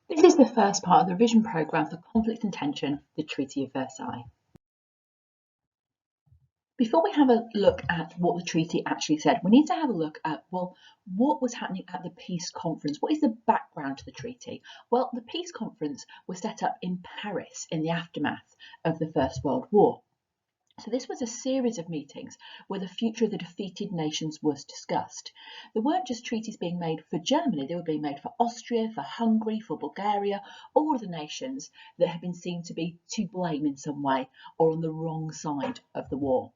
This is the first part of the revision programme for Conflict and Tension, the Treaty of Versailles. Before we have a look at what the treaty actually said, we need to have a look at, well, what was happening at the peace conference? What is the background to the treaty? Well, the peace conference was set up in Paris in the aftermath of the First World War. So this was a series of meetings where the future of the defeated nations was discussed. There weren't just treaties being made for Germany, they were being made for Austria, for Hungary, for Bulgaria, all of the nations that had been seen to be to blame in some way or on the wrong side of the war.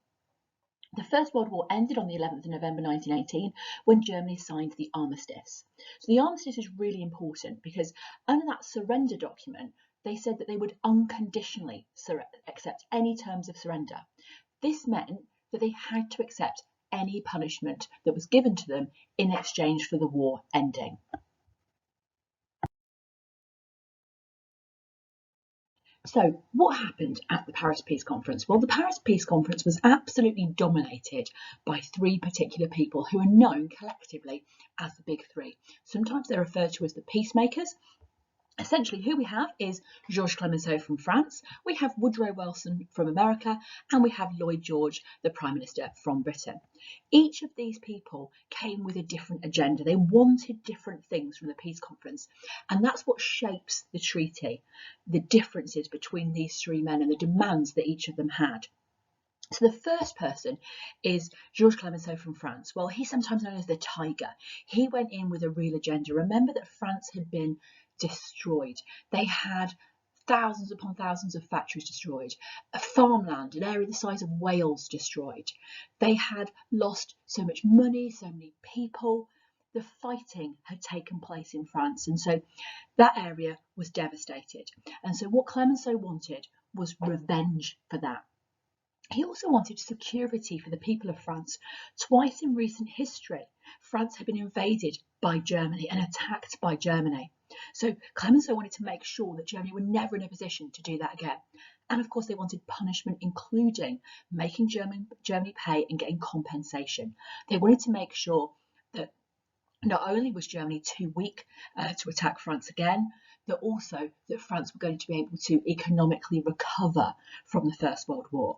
The First World War ended on the 11th of November 1918 when Germany signed the armistice. So the armistice is really important because under that surrender document, they said that they would unconditionally accept any terms of surrender. This meant that they had to accept any punishment that was given to them in exchange for the war ending. So what happened at the Paris Peace Conference? Well, the Paris Peace Conference was absolutely dominated by three particular people who are known collectively as the Big Three. Sometimes they're referred to as the peacemakers. Essentially, who we have is Georges Clemenceau from France, we have Woodrow Wilson from America, and we have Lloyd George, the Prime Minister from Britain. Each of these people came with a different agenda. They wanted different things from the peace conference, and that's what shapes the treaty, the differences between these three men and the demands that each of them had. So the first person is Georges Clemenceau from France. Well, he's sometimes known as the Tiger. He went in with a real agenda. Remember that France had been destroyed. They had thousands upon thousands of factories destroyed, a farmland, an area the size of Wales destroyed. They had lost so much money, so many people. The fighting had taken place in France, and so that area was devastated. And so what Clemenceau wanted was revenge for that. He also wanted security for the people of France. Twice in recent history, France had been invaded by Germany and attacked by Germany. So Clemenceau wanted to make sure that Germany were never in a position to do that again. And of course, they wanted punishment, including making Germany pay and getting compensation. They wanted to make sure that not only was Germany too weak to attack France again, but also that France were going to be able to economically recover from the First World War.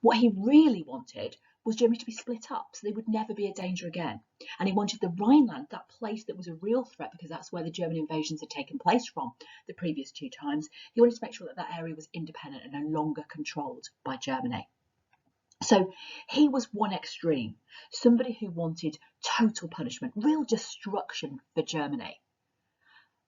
What he really wanted was Germany to be split up so they would never be a danger again. And he wanted the Rhineland, that place that was a real threat because that's where the German invasions had taken place from the previous two times. He wanted to make sure that that area was independent and no longer controlled by Germany. So he was one extreme, somebody who wanted total punishment, real destruction for Germany.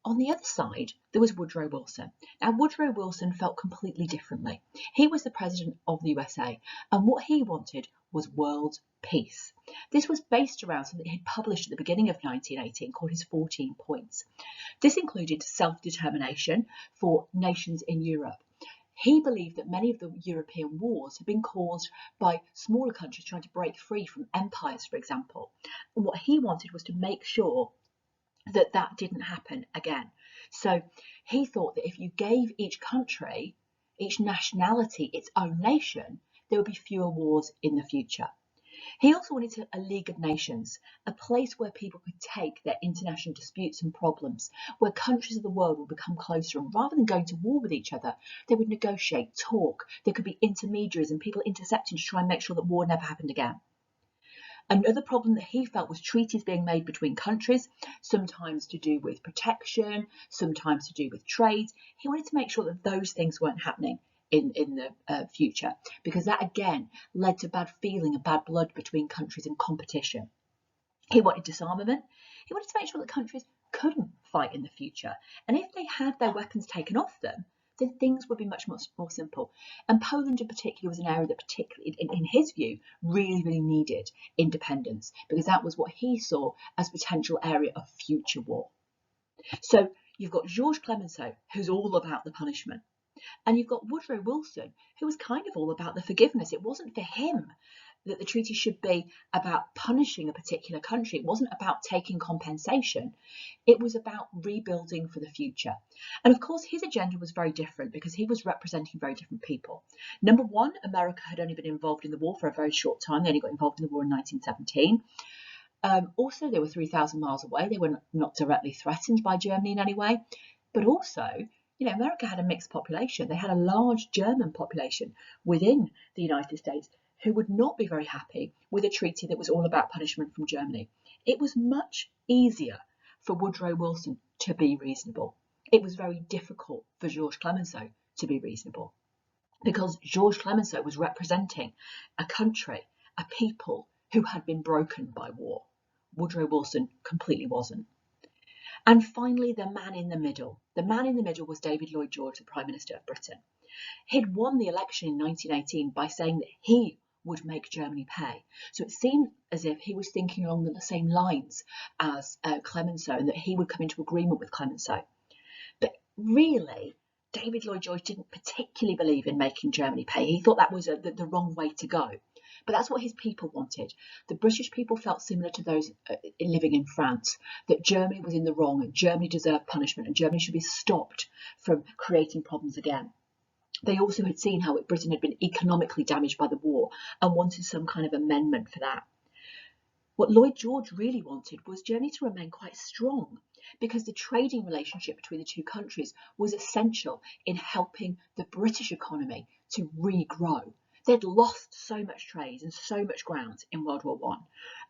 On the other side, there was Woodrow Wilson. Now, Woodrow Wilson felt completely differently. He was the president of the USA, and what he wanted was world peace. This was based around something he had published at the beginning of 1918 called his 14 points. This included self-determination for nations in Europe. He believed that many of the European wars had been caused by smaller countries trying to break free from empires, for example. And what he wanted was to make sure that that didn't happen again. So he thought that if you gave each country, each nationality, its own nation, there would be fewer wars in the future. He also wanted a League of Nations, a place where people could take their international disputes and problems, where countries of the world would become closer, and rather than going to war with each other, they would negotiate, talk. There could be intermediaries and people intercepting to try and make sure that war never happened again. Another problem that he felt was treaties being made between countries, sometimes to do with protection, sometimes to do with trade. He wanted to make sure that those things weren't happening in the future, because that again led to bad feeling and bad blood between countries and competition. He wanted disarmament. He wanted to make sure that countries couldn't fight in the future. And if they had their weapons taken off them, then things would be much more simple. And Poland in particular was an area that particularly, in his view, really needed independence, because that was what he saw as a potential area of future war. So you've got Georges Clemenceau, who's all about the punishment. And you've got Woodrow Wilson, who was kind of all about the forgiveness. It wasn't for him that the treaty should be about punishing a particular country. It wasn't about taking compensation. It was about rebuilding for the future. And of course, his agenda was very different because he was representing very different people. Number one, America had only been involved in the war for a very short time. They only got involved in the war in 1917. Also, they were 3,000 miles away. They were not directly threatened by Germany in any way. But also, America had a mixed population. They had a large German population within the United States who would not be very happy with a treaty that was all about punishment from Germany. It was much easier for Woodrow Wilson to be reasonable. It was very difficult for Georges Clemenceau to be reasonable, because Georges Clemenceau was representing a country, a people who had been broken by war. Woodrow Wilson completely wasn't. And finally, the man in the middle. The man in the middle was David Lloyd George, the Prime Minister of Britain. He'd won the election in 1918 by saying that he would make Germany pay. So it seemed as if he was thinking along the same lines as Clemenceau, and that he would come into agreement with Clemenceau. But really, David Lloyd George didn't particularly believe in making Germany pay. He thought that was the wrong way to go. But that's what his people wanted. The British people felt similar to those living in France, that Germany was in the wrong and Germany deserved punishment and Germany should be stopped from creating problems again. They also had seen how Britain had been economically damaged by the war and wanted some kind of amendment for that. What Lloyd George really wanted was Germany to remain quite strong, because the trading relationship between the two countries was essential in helping the British economy to regrow. They'd lost so much trade and so much ground in World War I.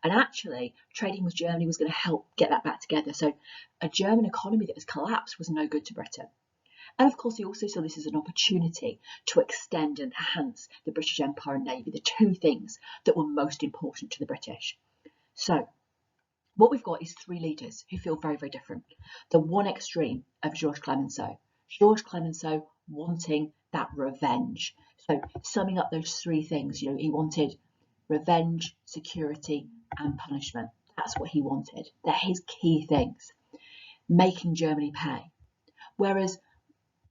And actually, trading with Germany was going to help get that back together. So a German economy that has collapsed was no good to Britain. And of course, he also saw this as an opportunity to extend and enhance the British Empire and Navy, the two things that were most important to the British. So what we've got is three leaders who feel very, very different. The one extreme of Georges Clemenceau. Georges Clemenceau wanting that revenge. So summing up those three things, he wanted revenge, security, and punishment. That's what he wanted. They're his key things. Making Germany pay. Whereas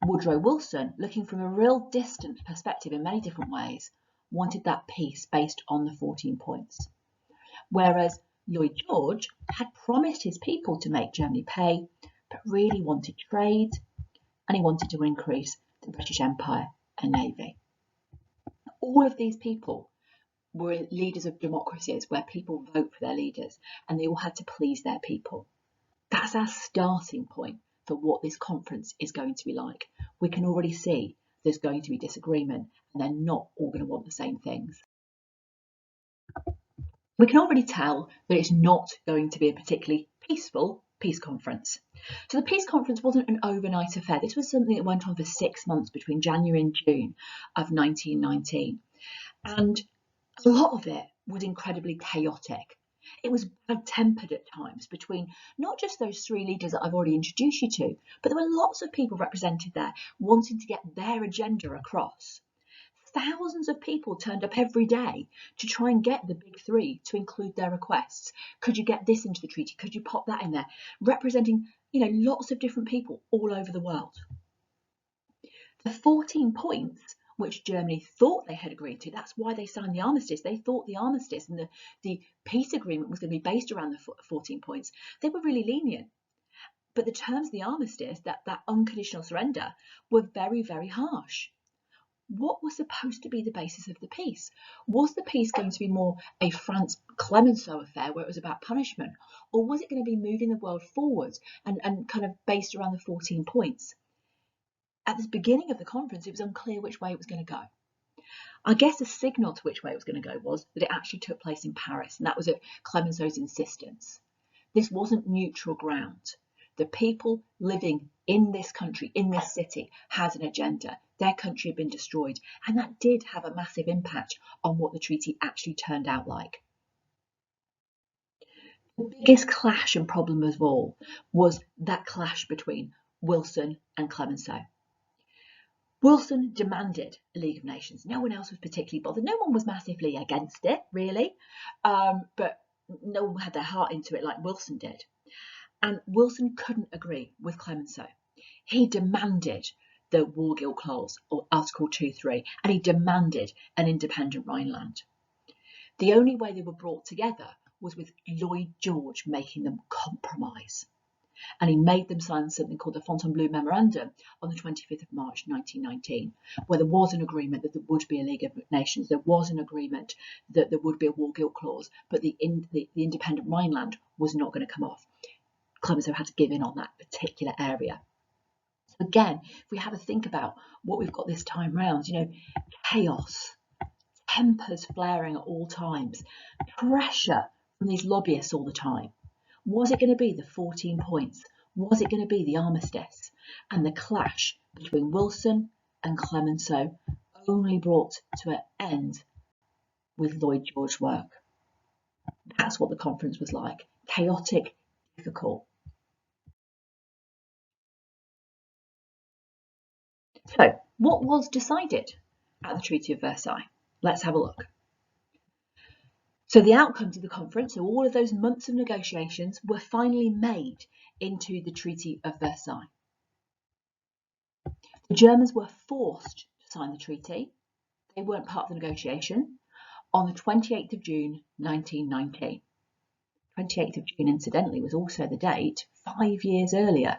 Woodrow Wilson, looking from a real distant perspective in many different ways, wanted that peace based on the 14 points. Whereas Lloyd George had promised his people to make Germany pay, but really wanted trade, and he wanted to increase the British Empire and Navy. All of these people were leaders of democracies where people vote for their leaders, and they all had to please their people. That's our starting point for what this conference is going to be like. We can already see there's going to be disagreement, and they're not all going to want the same things. We can already tell that it's not going to be a particularly peaceful peace conference. So the peace conference wasn't an overnight affair. This was something that went on for 6 months between January and June of 1919. And a lot of it was incredibly chaotic. It was bad-tempered at times between not just those three leaders that I've already introduced you to, but there were lots of people represented there wanting to get their agenda across. Thousands of people turned up every day to try and get the big three to include their requests. Could you get this into the treaty? Could you pop that in there? Representing, lots of different people all over the world. The 14 points which Germany thought they had agreed to, that's why they signed the armistice. They thought the armistice and the peace agreement was going to be based around the 14 points. They were really lenient. But the terms of the armistice, that unconditional surrender, were very, very harsh. What was supposed to be the basis of the peace? Was the peace going to be more a France Clemenceau affair where it was about punishment? Or was it going to be moving the world forward and kind of based around the 14 points? At the beginning of the conference, it was unclear which way it was going to go. I guess the signal to which way it was going to go was that it actually took place in Paris, and that was at Clemenceau's insistence. This wasn't neutral ground. The people living in this country, in this city, had an agenda. Their country had been destroyed, and that did have a massive impact on what the treaty actually turned out like. The biggest clash and problem of all was that clash between Wilson and Clemenceau. Wilson demanded a League of Nations. No one else was particularly bothered. No one was massively against it, really, but no one had their heart into it like Wilson did. And Wilson couldn't agree with Clemenceau. He demanded the War Guilt Clause, or Article 2.3, and he demanded an independent Rhineland. The only way they were brought together was with Lloyd George making them compromise. And he made them sign something called the Fontainebleau Memorandum on the 25th of March 1919, where there was an agreement that there would be a League of Nations, there was an agreement that there would be a War Guilt Clause, but the independent Rhineland was not going to come off. Clemenceau had to give in on that particular area. So again, if we have a think about what we've got this time round, chaos, tempers flaring at all times, pressure from these lobbyists all the time. Was it going to be the 14 points? Was it going to be the armistice? And the clash between Wilson and Clemenceau only brought to an end with Lloyd George's work. That's what the conference was like. Chaotic, difficult. So, what was decided at the Treaty of Versailles? Let's have a look. So the outcomes of the conference, so all of those months of negotiations, were finally made into the Treaty of Versailles. The Germans were forced to sign the treaty. They weren't part of the negotiation. On the 28th of June 1919. 28th of June, incidentally, was also the date 5 years earlier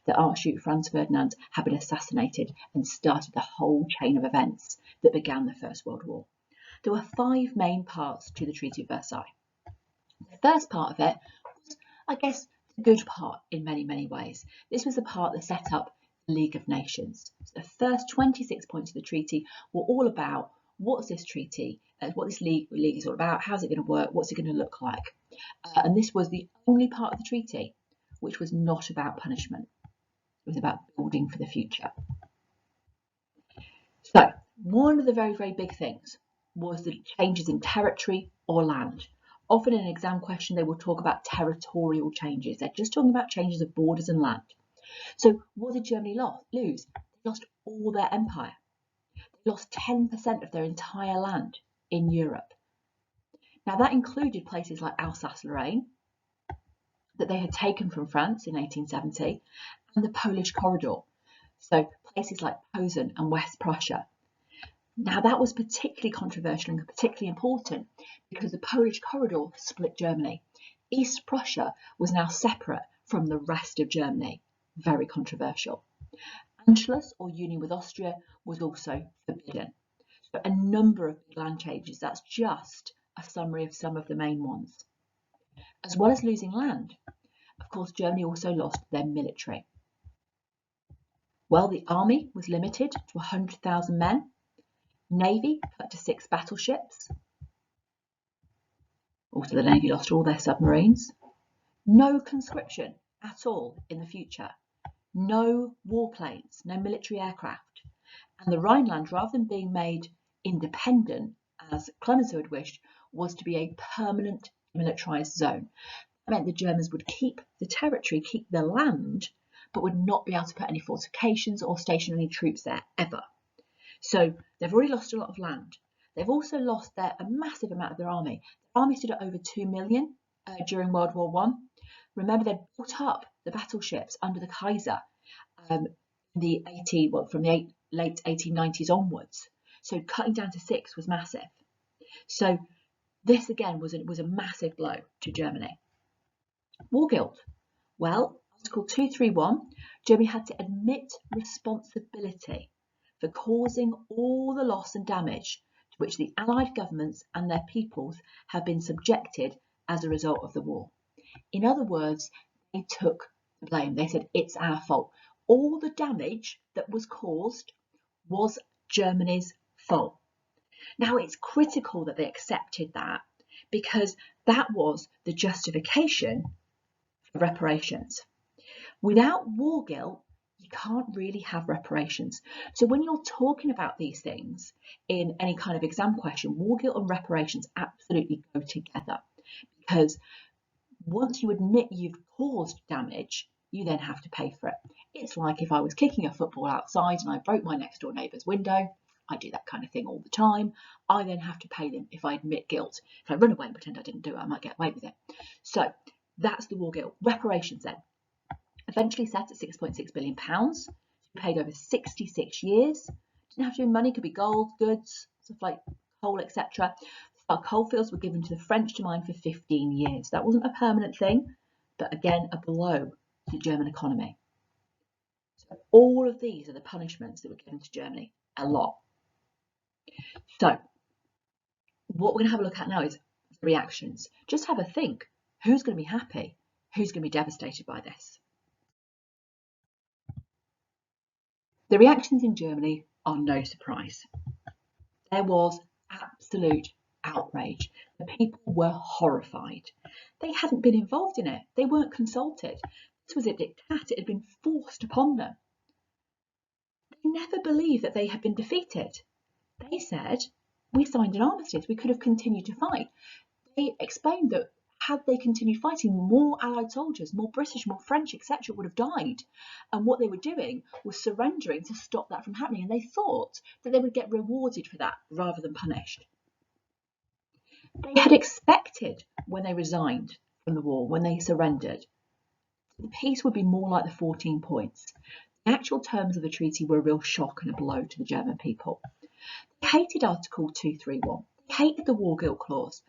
that Archduke Franz Ferdinand had been assassinated and started the whole chain of events that began the First World War. There were 5 main parts to the Treaty of Versailles. The first part of it was, I guess, the good part in many, many ways. This was the part that set up the League of Nations. So the first 26 points of the treaty were all about what's this treaty, what this league is all about, how's it going to work, what's it going to look like. And this was the only part of the treaty which was not about punishment. It was about building for the future. So one of the very, very big things was the changes in territory or land. Often in an exam question, they will talk about territorial changes. They're just talking about changes of borders and land. So what did Germany lose? They lost all their empire. They lost 10% of their entire land in Europe. Now that included places like Alsace-Lorraine that they had taken from France in 1870 and the Polish corridor. So places like Posen and West Prussia. Now that was particularly controversial and particularly important because the Polish corridor split Germany. East Prussia was now separate from the rest of Germany. Very controversial. Anschluss or union with Austria was also forbidden. So a number of big land changes. That's just a summary of some of the main ones. As well as losing land, of course, Germany also lost their military. Well, the army was limited to 100,000 men. Navy cut to 6 battleships. Also, the Navy lost all their submarines. No conscription at all in the future. No warplanes, no military aircraft. And the Rhineland, rather than being made independent, as Clemenceau had wished, was to be a permanent militarised zone. That meant the Germans would keep the territory, keep the land, but would not be able to put any fortifications or station any troops there ever. So they've already lost a lot of land. They've also lost a massive amount of their army. The army stood at over 2 million during World War I. Remember, they'd built up the battleships under the Kaiser from the late 1890s onwards. So cutting down to 6 was massive. So this again was a massive blow to Germany. War guilt. Well, Article 231, Germany had to admit responsibility for causing all the loss and damage to which the Allied governments and their peoples have been subjected as a result of the war. In other words, they took the blame. They said, it's our fault. All the damage that was caused was Germany's fault. Now, it's critical that they accepted that because that was the justification for reparations. Without war guilt, you can't really have reparations. So when you're talking about these things in any kind of exam question, war guilt and reparations absolutely go together because once you admit you've caused damage, you then have to pay for it. It's like if I was kicking a football outside and I broke my next door neighbour's window. I do that kind of thing all the time. I then have to pay them if I admit guilt. If I run away and pretend I didn't do it, I might get away with it. So that's the war guilt. Reparations then. Eventually set at £6.6 billion, paid over 66 years. Didn't have to be money, could be gold, goods, stuff like coal, etc. Our coalfields were given to the French to mine for 15 years. That wasn't a permanent thing, but again, a blow to the German economy. So all of these are the punishments that were given to Germany, a lot. So what we're going to have a look at now is the reactions. Just have a think. Who's going to be happy? Who's going to be devastated by this? The reactions in Germany are no surprise. There was absolute outrage. The people were horrified. They hadn't been involved in it. They weren't consulted. This was a diktat. It had been forced upon them. They never believed that they had been defeated. They said, we signed an armistice. We could have continued to fight. They explained that had they continued fighting, more Allied soldiers, more British, more French, etc., would have died. And what they were doing was surrendering to stop that from happening. And they thought that they would get rewarded for that rather than punished. They had expected when they resigned from the war, when they surrendered, the peace would be more like the 14 points. The actual terms of the treaty were a real shock and a blow to the German people. They hated Article 231. They hated the War Guilt Clause.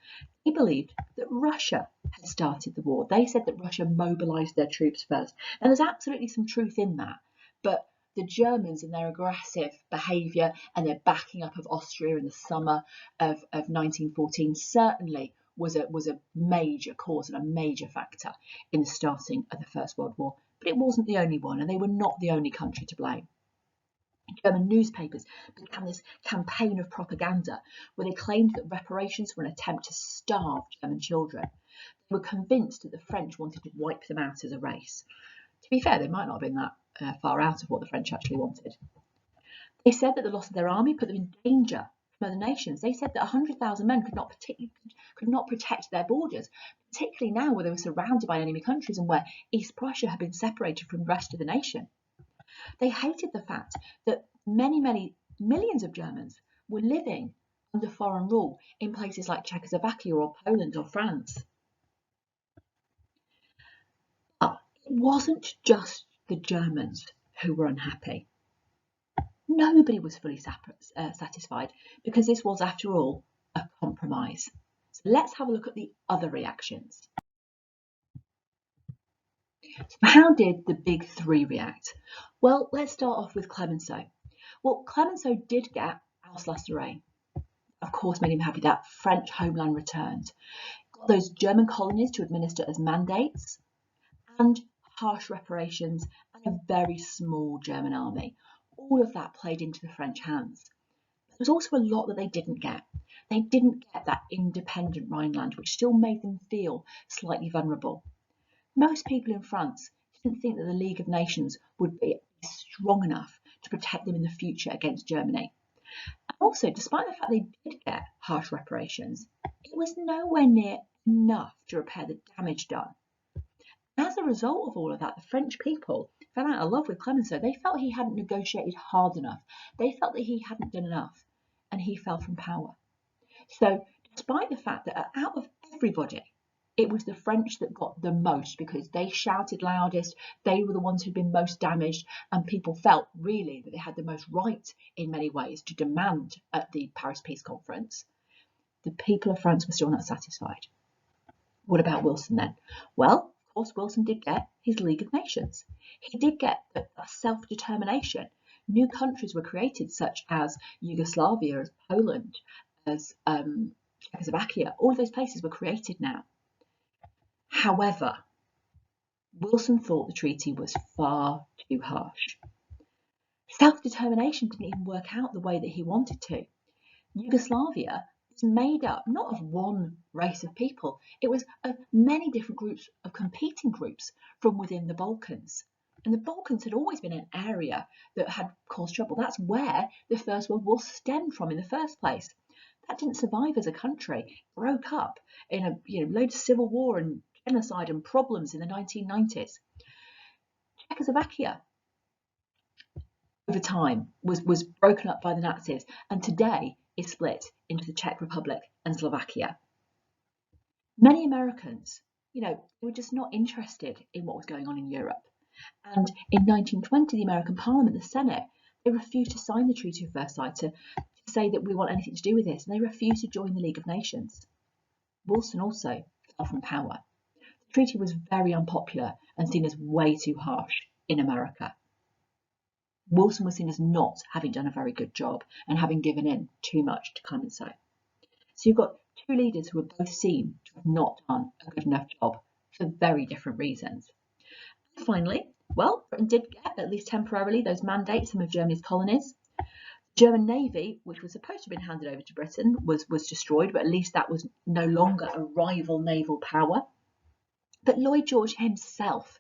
They believed that Russia had started the war. They said that Russia mobilised their troops first. And there's absolutely some truth in that. But the Germans and their aggressive behaviour and their backing up of Austria in the summer of 1914 certainly was a major cause and a major factor in the starting of the First World War. But it wasn't the only one, and they were not the only country to blame. German newspapers began this campaign of propaganda where they claimed that reparations were an attempt to starve German children. They were convinced that the French wanted to wipe them out as a race. To be fair, they might not have been that far out of what the French actually wanted. They said that the loss of their army put them in danger from other nations. They said that 100,000 men could not protect their borders, particularly now where they were surrounded by enemy countries and where East Prussia had been separated from the rest of the nation. They hated the fact that many millions of Germans were living under foreign rule in places like Czechoslovakia or Poland or France. But it wasn't just the Germans who were unhappy. Nobody was fully satisfied because this was, after all, a compromise. So let's have a look at the other reactions. So how did the big three react? Well, let's start off with Clemenceau. Well, Clemenceau did get Alsace-Lorraine. Of course, made him happy that French homeland returned. Got those German colonies to administer as mandates and harsh reparations and a very small German army. All of that played into the French hands. There was also a lot that they didn't get. They didn't get that independent Rhineland, which still made them feel slightly vulnerable. Most people in France didn't think that the League of Nations would be strong enough to protect them in the future against Germany. And also, despite the fact they did get harsh reparations, it was nowhere near enough to repair the damage done. As a result of all of that, the French people fell out of love with Clemenceau. They felt he hadn't negotiated hard enough. They felt that he hadn't done enough, and he fell from power. So, despite the fact that out of everybody, it was the French that got the most because they shouted loudest, they were the ones who'd been most damaged, and people felt really that they had the most right in many ways to demand at the Paris Peace Conference. The people of France were still not satisfied. What about Wilson then? Well, of course, Wilson did get his League of Nations. He did get self-determination. New countries were created, such as Yugoslavia, as Poland, as Czechoslovakia. All of those places were created now. However, Wilson thought the treaty was far too harsh. Self-determination didn't even work out the way that he wanted to. Yugoslavia was made up not of one race of people, it was of many different groups of competing groups from within the Balkans. And the Balkans had always been an area that had caused trouble. That's where the First World War stemmed from in the first place. That didn't survive as a country. It broke up in a load of civil war and genocide and problems in the 1990s. Czechoslovakia, over time, was broken up by the Nazis and today is split into the Czech Republic and Slovakia. Many Americans, were just not interested in what was going on in Europe. And in 1920, the American Parliament, the Senate, they refused to sign the Treaty of Versailles to say that we want anything to do with this, and they refused to join the League of Nations. Wilson also fell from power. The treaty was very unpopular and seen as way too harsh in America. Wilson was seen as not having done a very good job and having given in too much to Clemenceau. So you've got two leaders who were both seen to have not done a good enough job for very different reasons. And finally, Well, Britain did get, at least temporarily, those mandates, some of Germany's colonies. German Navy, which was supposed to have been handed over to Britain, was destroyed, but at least that was no longer a rival naval power. But Lloyd George himself,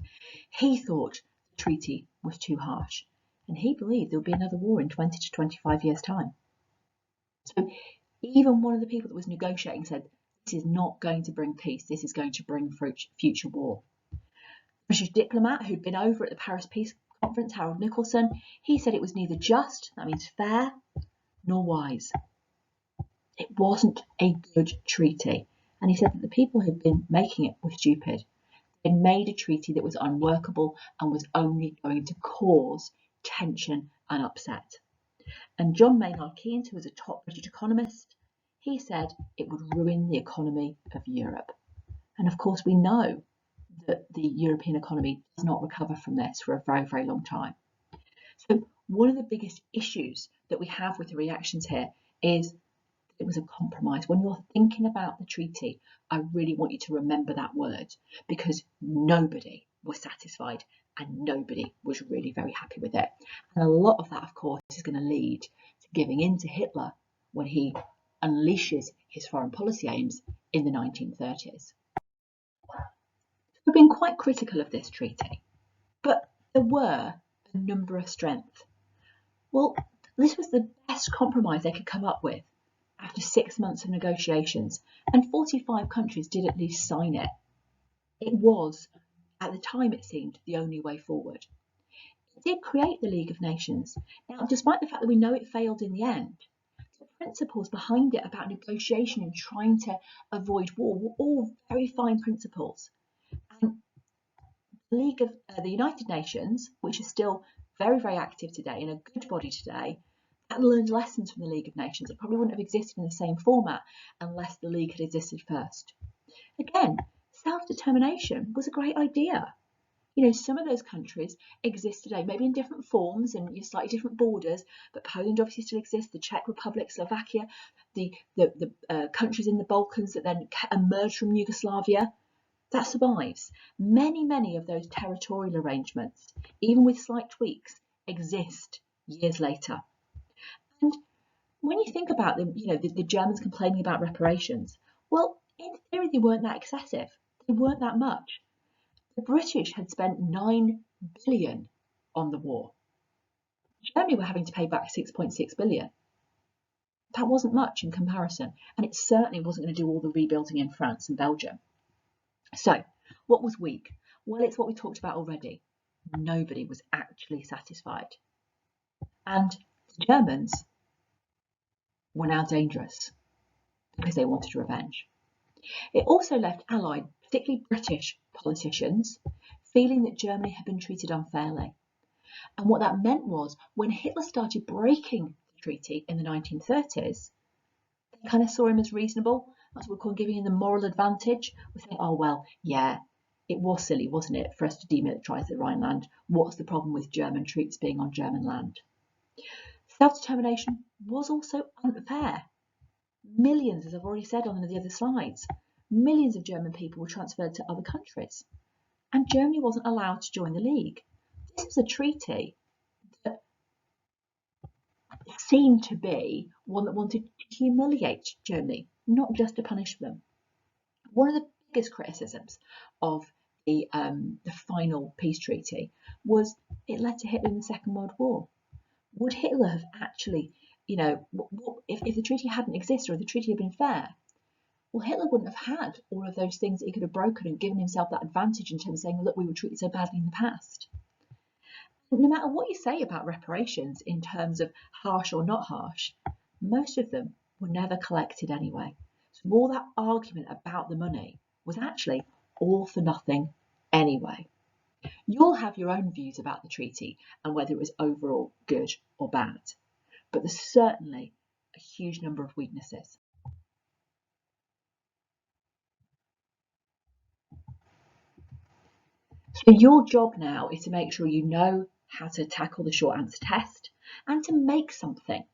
he thought the treaty was too harsh, and he believed there would be another war in 20 to 25 years' time. So even one of the people that was negotiating said, this is not going to bring peace, this is going to bring future war. British diplomat who'd been over at the Paris Peace Conference, Harold Nicholson, he said it was neither just, that means fair, nor wise. It wasn't a good treaty. And he said that the people who'd been making it were stupid. They'd made a treaty that was unworkable and was only going to cause tension and upset. And John Maynard Keynes, who was a top British economist, he said it would ruin the economy of Europe. And of course, we know that the European economy does not recover from this for a very, very long time. So one of the biggest issues that we have with the reactions here is it was a compromise. When you're thinking about the treaty, I really want you to remember that word, because nobody was satisfied and nobody was really very happy with it. And a lot of that, of course, is going to lead to giving in to Hitler when he unleashes his foreign policy aims in the 1930s. We've been quite critical of this treaty, but there were a number of strengths. Well, this was the best compromise they could come up with after 6 months of negotiations, and 45 countries did at least sign it. It was, at the time it seemed, the only way forward. It did create the League of Nations. Now, despite the fact that we know it failed in the end, the principles behind it about negotiation and trying to avoid war were all very fine principles. And the United Nations, which is still very, very active today and a good body today, that learned lessons from the League of Nations. It probably wouldn't have existed in the same format unless the League had existed first. Again, self-determination was a great idea. You know, some of those countries exist today, maybe in different forms and slightly different borders, but Poland obviously still exists, the Czech Republic, Slovakia, the countries in the Balkans that then emerged from Yugoslavia. That survives. Many of those territorial arrangements, even with slight tweaks, exist years later. And when you think about them, you know, the Germans complaining about reparations, well, in theory, they weren't that excessive. They weren't that much. The British had spent 9 billion on the war. Germany were having to pay back 6.6 billion. That wasn't much in comparison, and it certainly wasn't going to do all the rebuilding in France and Belgium. So, what was weak? Well, it's what we talked about already. Nobody was actually satisfied. And the Germans were now dangerous because they wanted revenge. It also left Allied, particularly British politicians, feeling that Germany had been treated unfairly. And what that meant was when Hitler started breaking the treaty in the 1930s, they kind of saw him as reasonable. That's what we call giving him the moral advantage. We think, oh, well, yeah, it was silly, wasn't it, for us to demilitarize the Rhineland? What's the problem with German troops being on German land? Self-determination was also unfair. Millions, as I've already said on the other slides, millions of German people were transferred to other countries, and Germany wasn't allowed to join the League. This was a treaty that seemed to be one that wanted to humiliate Germany, not just to punish them. One of the biggest criticisms of the final peace treaty was it led to Hitler in the Second World War. Would Hitler have actually, you know, if the treaty hadn't existed or the treaty had been fair, well, Hitler wouldn't have had all of those things that he could have broken and given himself that advantage in terms of saying, look, we were treated so badly in the past. No matter what you say about reparations in terms of harsh or not harsh, most of them were never collected anyway. So all that argument about the money was actually all for nothing anyway. You'll have your own views about the treaty and whether it was overall good or bad, but there's certainly a huge number of weaknesses. So your job now is to make sure you know how to tackle the short answer test and to make something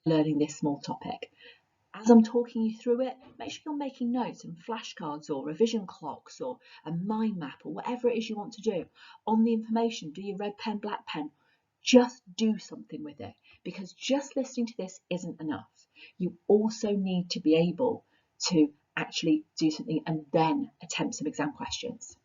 learning this small topic. As I'm talking you through it, make sure you're making notes and flashcards or revision clocks or a mind map or whatever it is you want to do on the information. Do your red pen, black pen. Just do something with it, because just listening to this isn't enough. You also need to be able to actually do something and then attempt some exam questions.